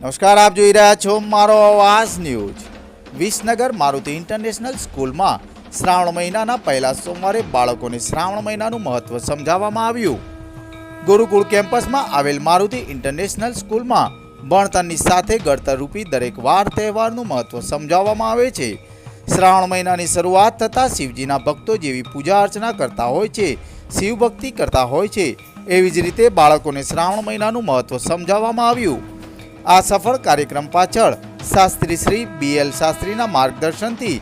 નમસ્કાર, આપ જોઈ રહ્યા છો મારો અવાજ ન્યૂઝ। વિસનગર મારુતિ ઇન્ટરનેશનલ સ્કૂલમાં શ્રાવણ મહિનાના પહેલા સોમવારે બાળકોને શ્રાવણ મહિનાનું મહત્વ સમજાવવામાં આવ્યું। ગુરુકુળ કેમ્પસમાં આવેલ મારુતિ ઇન્ટરનેશનલ સ્કૂલમાં ભણતરની સાથે ગળતરરૂપી દરેક વાર તહેવારનું મહત્વ સમજાવવામાં આવે છે। શ્રાવણ મહિનાની શરૂઆત થતાં શિવજીના ભક્તો જેવી પૂજા અર્ચના કરતા હોય છે, શિવભક્તિ કરતા હોય છે, એવી જ રીતે બાળકોને શ્રાવણ મહિનાનું મહત્વ સમજાવવામાં આવ્યું। આ સફળ કાર્યક્રમ પાછળ શાસ્ત્રી શ્રી BL શાસ્ત્રીના માર્ગદર્શનથી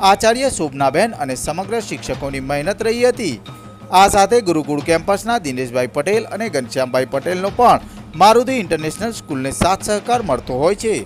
આચાર્ય શોભનાબેન અને સમગ્ર શિક્ષકોની મહેનત રહી હતી। આ સાથે ગુરુકુળ કેમ્પસના દિનેશભાઈ પટેલ અને ઘનશ્યામભાઈ પટેલનો પણ મારુતિ ઇન્ટરનેશનલ સ્કૂલને સાથ સહકાર મળતો હોય છે।